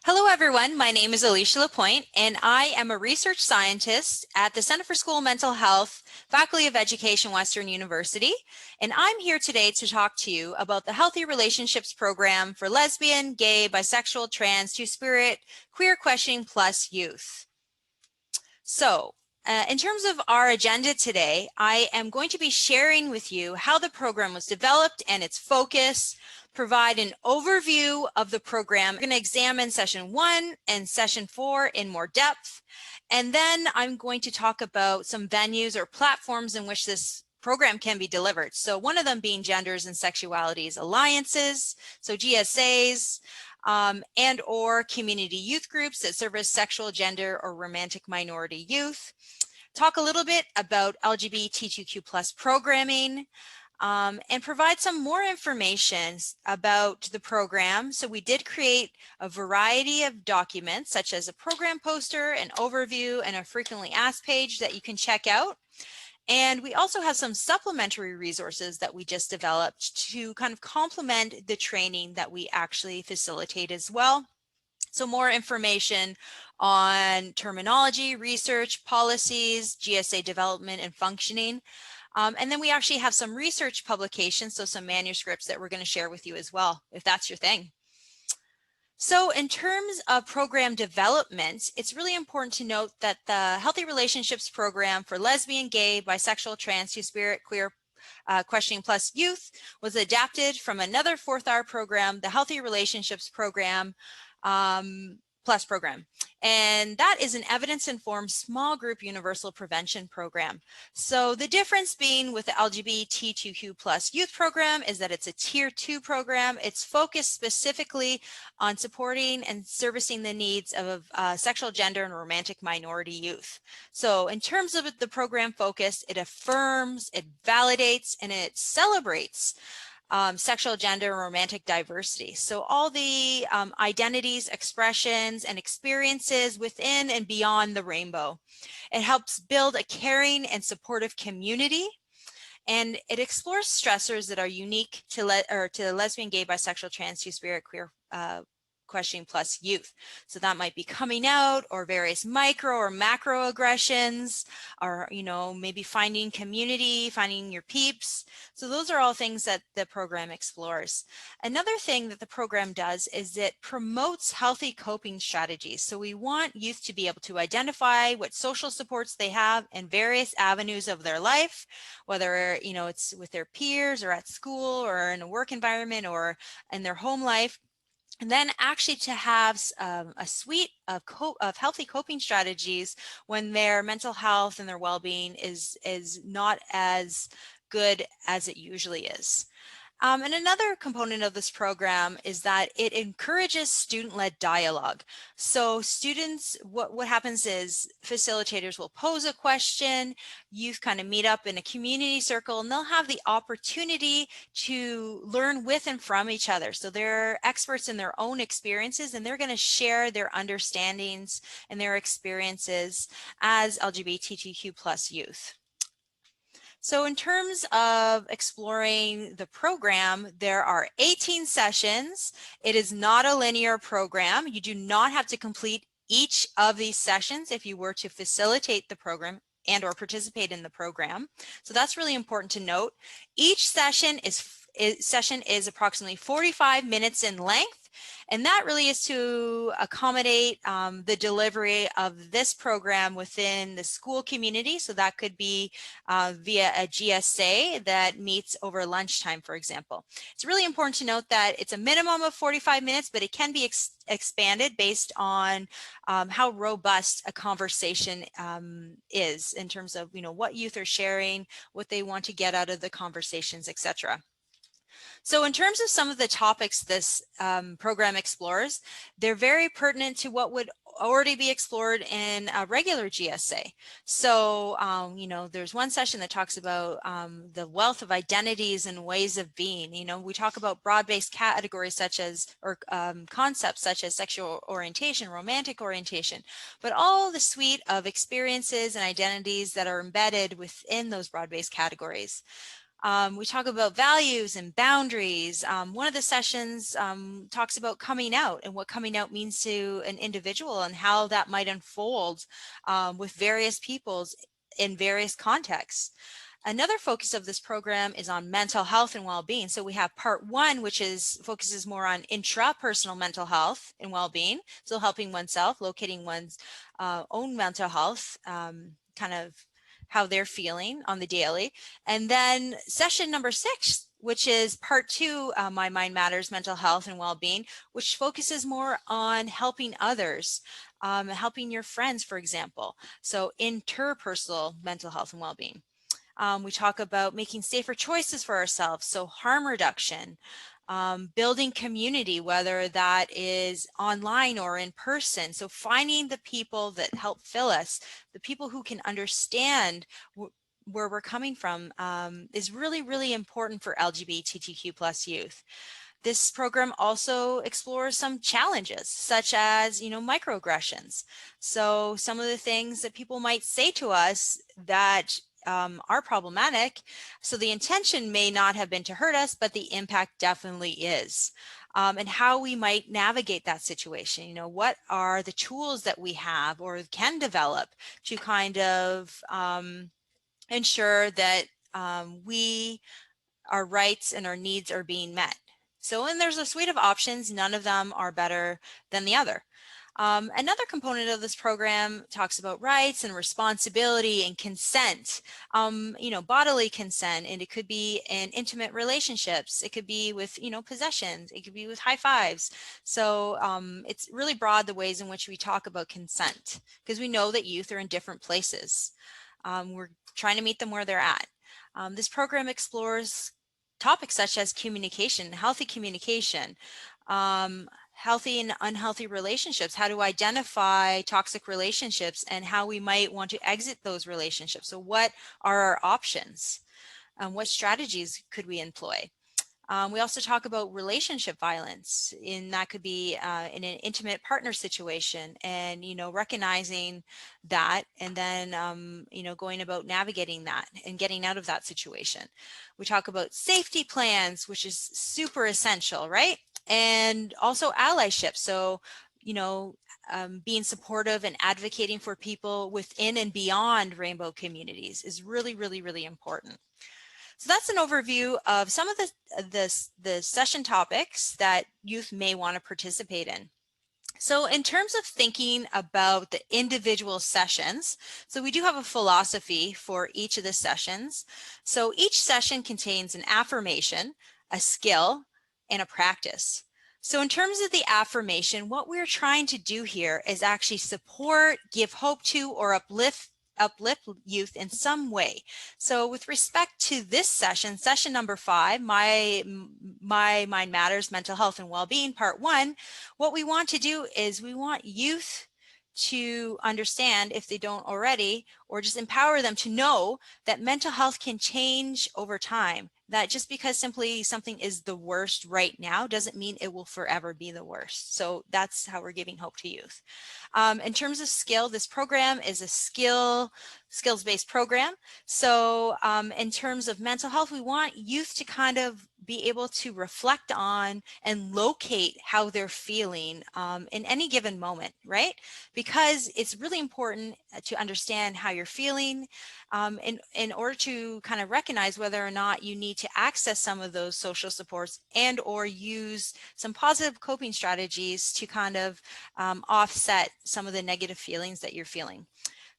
Hello, everyone. My name is Alicia Lapointe, and I am a research scientist at the Center for School Mental Health, Faculty of Education, Western University. And I'm here today to talk to you about the Healthy Relationships Program for lesbian, gay, bisexual, trans, two-spirit, queer, questioning, plus youth. So, in terms of our agenda today, I am going to be sharing with you how the program was developed and its focus, provide an overview of the program. We're going to examine session 1 and session 4 in more depth. And then I'm going to talk about some venues or platforms in which this program can be delivered. So one of them being Genders and Sexualities Alliances, so GSAs, and or community youth groups that service sexual, gender, or romantic minority youth. Talk a little bit about LGBT2Q plus programming, and provide some more information about the program. So we did create a variety of documents, such as a program poster, an overview, and a frequently asked page that you can check out. And we also have some supplementary resources that we just developed to kind of complement the training that we actually facilitate as well. So more information on terminology, research, policies, GSA development and functioning. And then we actually have some research publications, so some manuscripts that we're going to share with you as well, if that's your thing. So in terms of program development, it's really important to note that the Healthy Relationships Program for lesbian, gay, bisexual, trans, two-spirit, queer, questioning plus youth was adapted from another 4th-hour program, the Healthy Relationships Program Plus program. And that is an evidence-informed small group universal prevention program. So the difference being with the LGBT2Q plus youth program is that it's a tier 2 program. It's focused specifically on supporting and servicing the needs of sexual, gender, and romantic minority youth. So in terms of the program focus, it affirms, it validates, and it celebrates sexual, gender, and romantic diversity. So all the identities, expressions, and experiences within and beyond the rainbow. It helps build a caring and supportive community, and it explores stressors that are unique to the lesbian, gay, bisexual, trans, two-spirit, queer, questioning plus youth. So that might be coming out, or various micro or macroaggressions, or maybe finding community, finding your peeps. So those are all things that the program explores. Another thing that the program does is it promotes healthy coping strategies. So we want youth to be able to identify what social supports they have in various avenues of their life, whether it's with their peers or at school or in a work environment or in their home life. And then actually to have a suite of healthy coping strategies when their mental health and their well-being is not as good as it usually is. And another component of this program is that it encourages student-led dialogue. So students, what happens is facilitators will pose a question, youth kind of meet up in a community circle, and they'll have the opportunity to learn with and from each other. So they're experts in their own experiences, and they're going to share their understandings and their experiences as LGBTQ plus youth. So in terms of exploring the program, there are 18 sessions. It is not a linear program. You do not have to complete each of these sessions if you were to facilitate the program and or participate in the program. So that's really important to note. Each session is approximately 45 minutes in length. And that really is to accommodate the delivery of this program within the school community. So that could be via a GSA that meets over lunchtime, for example. It's really important to note that it's a minimum of 45 minutes, but it can be expanded based on how robust a conversation is in terms of what youth are sharing, what they want to get out of the conversations, etc. So in terms of some of the topics this program explores, they're very pertinent to what would already be explored in a regular GSA. So, there's one session that talks about the wealth of identities and ways of being. We talk about broad-based categories such as, or concepts such as sexual orientation, romantic orientation, but all the suite of experiences and identities that are embedded within those broad-based categories. We talk about values and boundaries. One of the sessions talks about coming out and what coming out means to an individual and how that might unfold with various peoples in various contexts. Another focus of this program is on mental health and well-being. So we have part one, which focuses more on intrapersonal mental health and well-being. So helping oneself, locating one's own mental health, kind of how they're feeling on the daily. And then session number 6, which is part 2, My Mind Matters, mental health and well-being, which focuses more on helping others, helping your friends, for example. So interpersonal mental health and well-being. We talk about making safer choices for ourselves, so harm reduction, building community, whether that is online or in person. So finding the people that help fill us, the people who can understand where we're coming from is really, really important for LGBTQ plus youth. This program also explores some challenges, such as, microaggressions. So some of the things that people might say to us that are problematic. So the intention may not have been to hurt us, but the impact definitely is. And how we might navigate that situation. What are the tools that we have or can develop to kind of ensure that our rights and our needs are being met. So, and there's a suite of options, none of them are better than the other. Another component of this program talks about rights and responsibility and consent, bodily consent, and it could be in intimate relationships. It could be with, possessions. It could be with high fives. So it's really broad, the ways in which we talk about consent, because we know that youth are in different places. We're trying to meet them where they're at. This program explores topics such as communication, healthy and unhealthy relationships, how to identify toxic relationships and how we might want to exit those relationships. So what are our options? What strategies could we employ? We also talk about relationship violence, and that could be in an intimate partner situation, and recognizing that, and then going about navigating that and getting out of that situation. We talk about safety plans, which is super essential, right? And also allyship. So being supportive and advocating for people within and beyond rainbow communities is really, really, really important. So that's an overview of some of the session topics that youth may want to participate in. So in terms of thinking about the individual sessions, so we do have a philosophy for each of the sessions. So each session contains an affirmation, a skill, and a practice. So in terms of the affirmation, what we're trying to do here is actually support, give hope to, or uplift youth in some way. So with respect to this session, session number 5, My Mind Matters, Mental Health and Wellbeing, part 1, what we want to do is we want youth to understand, if they don't already, or just empower them to know that mental health can change over time. That just because simply something is the worst right now doesn't mean it will forever be the worst. So that's how we're giving hope to youth. In terms of skill, this program is a skills-based program. So in terms of mental health, we want youth to kind of be able to reflect on and locate how they're feeling in any given moment, right? Because it's really important to understand how you're feeling in order to kind of recognize whether or not you need to access some of those social supports and or use some positive coping strategies to kind of offset some of the negative feelings that you're feeling.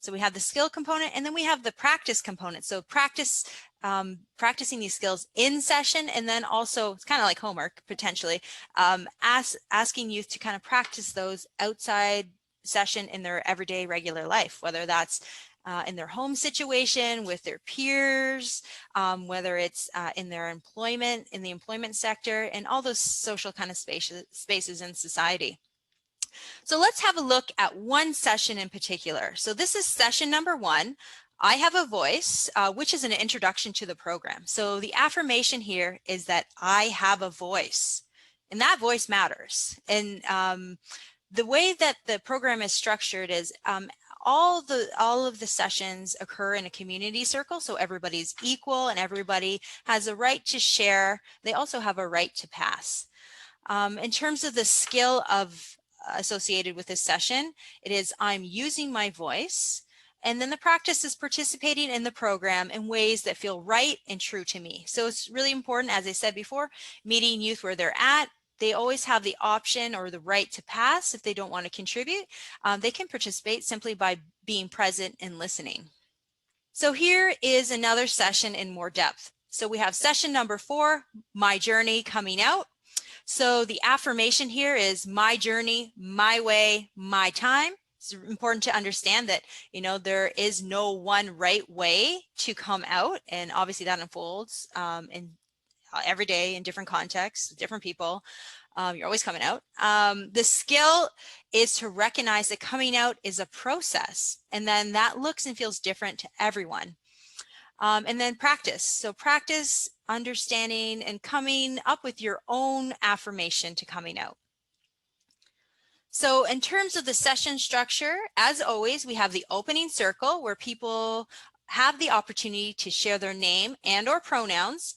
So we have the skill component, and then we have the practice component. So practicing these skills in session, and then also it's kind of like homework potentially, asking youth to kind of practice those outside session in their everyday regular life, whether that's in their home situation with their peers, whether it's in their employment, in the employment sector, and all those social kind of spaces in society. So let's have a look at one session in particular. So this is session number 1. I have a voice, which is an introduction to the program. So the affirmation here is that I have a voice, and that voice matters. And the way that the program is structured is all of the sessions occur in a community circle, so everybody's equal and everybody has a right to share. They also have a right to pass. In terms of the skill associated with this session, it is I'm using my voice, and then the practice is participating in the program in ways that feel right and true to me. So it's really important, as I said before, meeting youth where they're at. They always have the option or the right to pass if they don't want to contribute. They can participate simply by being present and listening. So here is another session in more depth. So we have session number 4, My Journey Coming Out. So the affirmation here is my journey, my way, my time. It's important to understand that, you know, there is no one right way to come out, and obviously that unfolds in every day in different contexts, different people. You're always coming out. The skill is to recognize that coming out is a process, and then that looks and feels different to everyone. And then practice. So practice understanding and coming up with your own affirmation to coming out. So in terms of the session structure, as always, we have the opening circle where people have the opportunity to share their name and or pronouns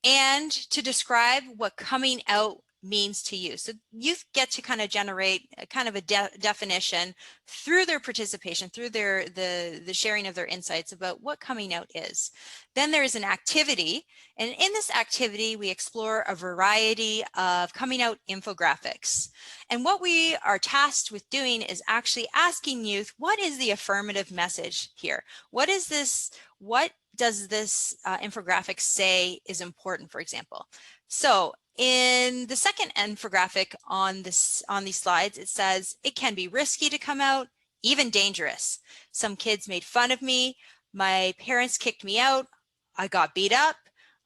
and to describe what coming out means to you. So youth get to kind of generate a kind of a definition through their participation, through the sharing of their insights about what coming out is. Then there is an activity, and in this activity we explore a variety of coming out infographics. And what we are tasked with doing is actually asking youth, what is the affirmative message here? What is this? What does this infographic say is important, for example? So in the second infographic on these slides, it says it can be risky to come out, even dangerous. Some kids made fun of me. My parents kicked me out. I got beat up.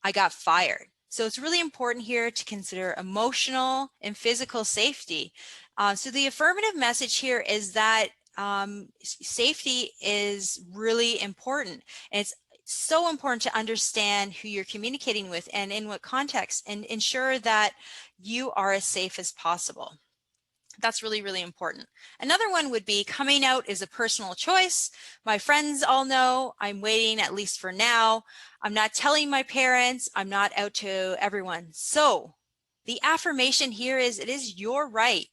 I got fired. So it's really important here to consider emotional and physical safety. So the affirmative message here is that safety is really important. And it's so important to understand who you're communicating with and in what context, and ensure that you are as safe as possible. That's really, really important. Another one would be coming out is a personal choice. My friends all know I'm waiting, at least for now. I'm not telling my parents. I'm not out to everyone. So the affirmation here is it is your right.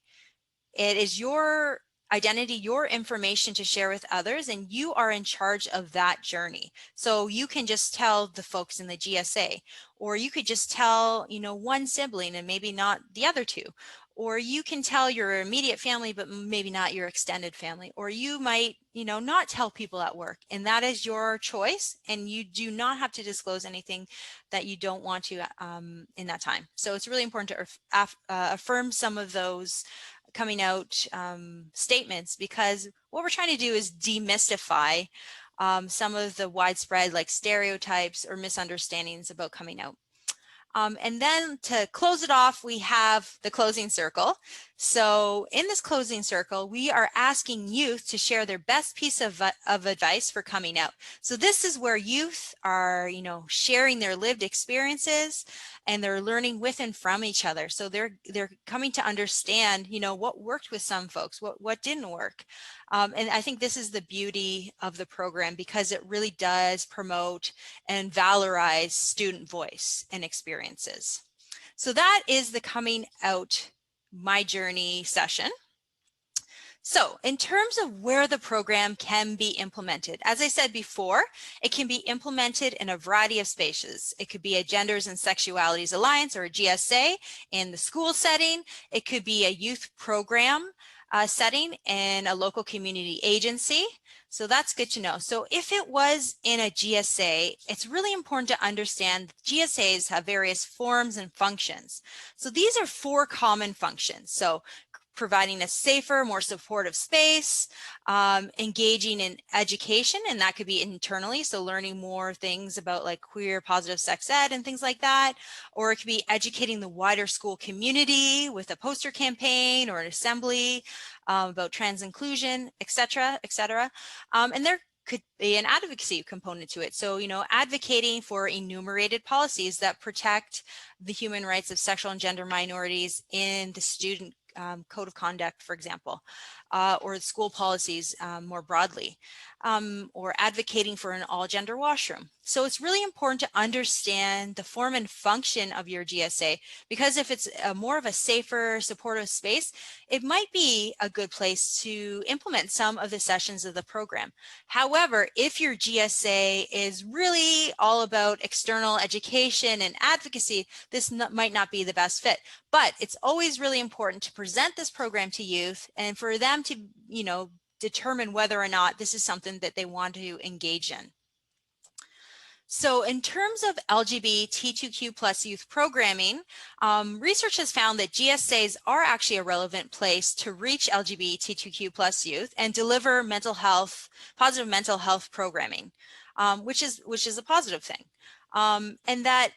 It is your identity, your information to share with others, and you are in charge of that journey. So you can just tell the folks in the GSA, or you could just tell, you know, one sibling and maybe not the other two, or you can tell your immediate family but maybe not your extended family, or you might, you know, not tell people at work, and that is your choice, and you do not have to disclose anything that you don't want to in that time. So it's really important to affirm some of those coming out statements, because what we're trying to do is demystify some of the widespread like stereotypes or misunderstandings about coming out. And then to close it off, we have the closing circle. So in this closing circle, we are asking youth to share their best piece of advice for coming out. So this is where youth are, you know, sharing their lived experiences, and they're learning with and from each other. So they're coming to understand, you know, what worked with some folks, what didn't work. And I think this is the beauty of the program, because it really does promote and valorize student voice and experiences. So that is the coming out my journey session. So in terms of where the program can be implemented, as I said before, it can be implemented in a variety of spaces. It could be a Genders and Sexualities Alliance, or a GSA, in the school setting. It could be a youth program setting in a local community agency. So that's good to know. So if it was in a GSA, it's really important to understand GSAs have various forms and functions. So these are 4 common functions. So providing a safer, more supportive space, engaging in education, and that could be internally, so learning more things about like queer positive sex ed and things like that, or it could be educating the wider school community with a poster campaign or an assembly about trans inclusion, et cetera, et cetera. And there could be an advocacy component to it. So, you know, advocating for enumerated policies that protect the human rights of sexual and gender minorities in the student code of conduct, for example, or school policies more broadly, or advocating for an all-gender washroom. So it's really important to understand the form and function of your GSA, because if it's more of a safer, supportive space, it might be a good place to implement some of the sessions of the program. However, if your GSA is really all about external education and advocacy, this might not be the best fit. But it's always really important to present this program to youth and for them to, determine whether or not this is something that they want to engage in. So in terms of LGBT2Q plus youth programming, research has found that GSAs are actually a relevant place to reach LGBT2Q plus youth and deliver positive mental health programming, which is a positive thing. And that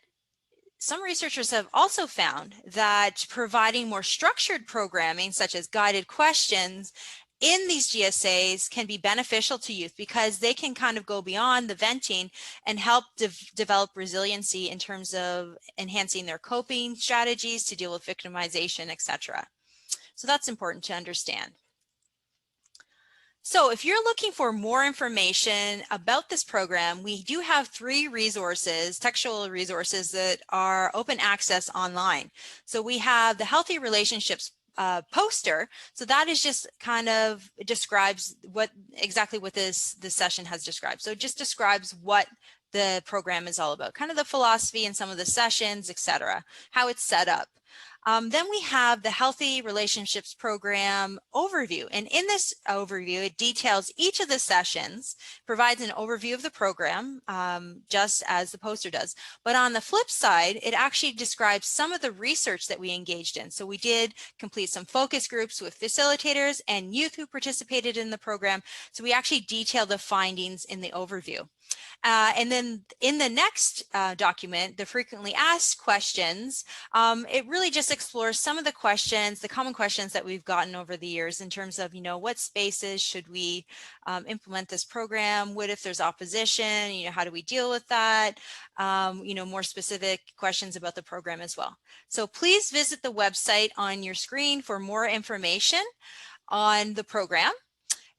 some researchers have also found that providing more structured programming, such as guided questions, in these GSAs can be beneficial to youth because they can kind of go beyond the venting and help develop resiliency in terms of enhancing their coping strategies to deal with victimization, etc. So that's important to understand. So if you're looking for more information about this program, we do have 3 resources, textual resources that are open access online. So we have the Healthy Relationships poster. So that is just kind of describes exactly what this session has described. So it just describes what the program is all about, kind of the philosophy and some of the sessions, etc., how it's set up. Then we have the Healthy Relationships Program overview. And in this overview, it details each of the sessions, provides an overview of the program, just as the poster does. But on the flip side, it actually describes some of the research that we engaged in. So we did complete some focus groups with facilitators and youth who participated in the program. So we actually detail the findings in the overview. And then in the next document, the frequently asked questions, it really just explores some of the questions, the common questions that we've gotten over the years in terms of, what spaces should we implement this program? What if there's opposition? How do we deal with that? More specific questions about the program as well. So please visit the website on your screen for more information on the program.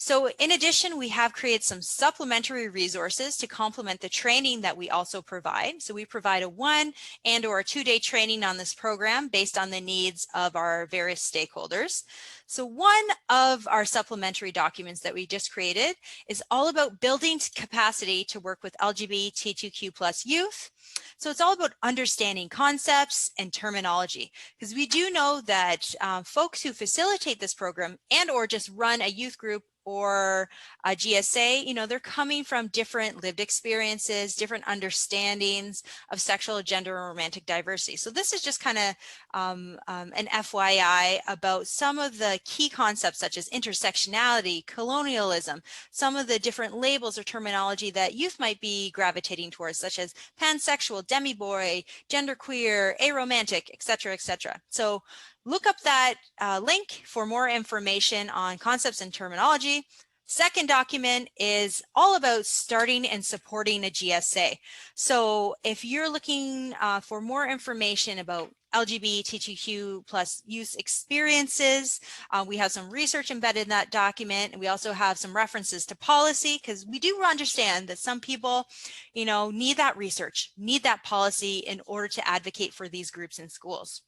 So in addition, we have created some supplementary resources to complement the training that we also provide. So we provide a 1 and/or 2-day training on this program based on the needs of our various stakeholders. So one of our supplementary documents that we just created is all about building capacity to work with LGBTQ plus youth. So it's all about understanding concepts and terminology, because we do know that folks who facilitate this program and/or just run a youth group or a GSA, they're coming from different lived experiences, different understandings of sexual, gender, and romantic diversity. So this is just kind of an FYI about some of the key concepts such as intersectionality, colonialism, some of the different labels or terminology that youth might be gravitating towards, such as pansexual, demi-boy, genderqueer, aromantic, etc., etc. So look up that link for more information on concepts and terminology. Second document is all about starting and supporting a GSA. So if you're looking for more information about LGBTQ plus youth experiences, we have some research embedded in that document, and we also have some references to policy, because we do understand that some people, need that research, need that policy in order to advocate for these groups in schools,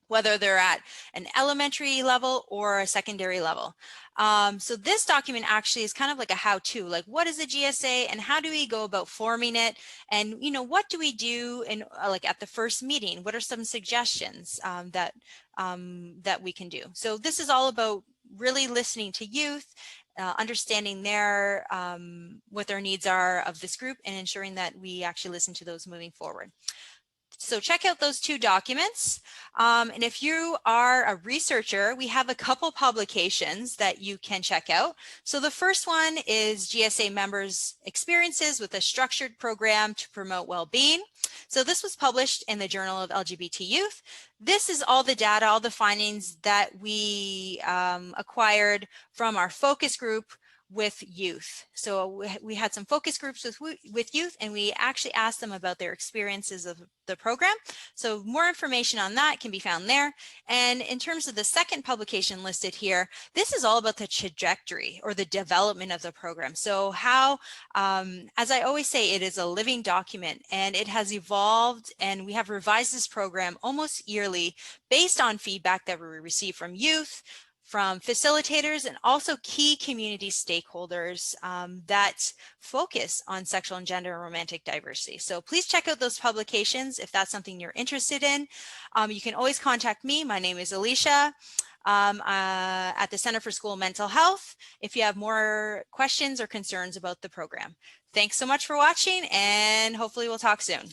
whether they're at an elementary level or a secondary level. So this document actually is kind of like a how-to, like what is a GSA and how do we go about forming it? And, what do we do in at the first meeting? What are some suggestions that we can do? So this is all about really listening to youth, understanding what their needs are of this group, and ensuring that we actually listen to those moving forward. So check out those 2 documents. And if you are a researcher, we have a couple publications that you can check out. So the first one is GSA members' experiences with a structured program to promote well-being. So this was published in the Journal of LGBT Youth. This is all the data, all the findings that we acquired from our focus group with youth. So we had some focus groups with youth, and we actually asked them about their experiences of the program. So more information on that can be found there. And in terms of the second publication listed here, this is all about the trajectory or the development of the program. So how, as I always say, it is a living document, and it has evolved, and we have revised this program almost yearly based on feedback that we receive from youth, from facilitators, and also key community stakeholders that focus on sexual and gender and romantic diversity. So please check out those publications if that's something you're interested in. You can always contact me. My name is Alicia at the Center for School Mental Health if you have more questions or concerns about the program. Thanks so much for watching, and hopefully we'll talk soon.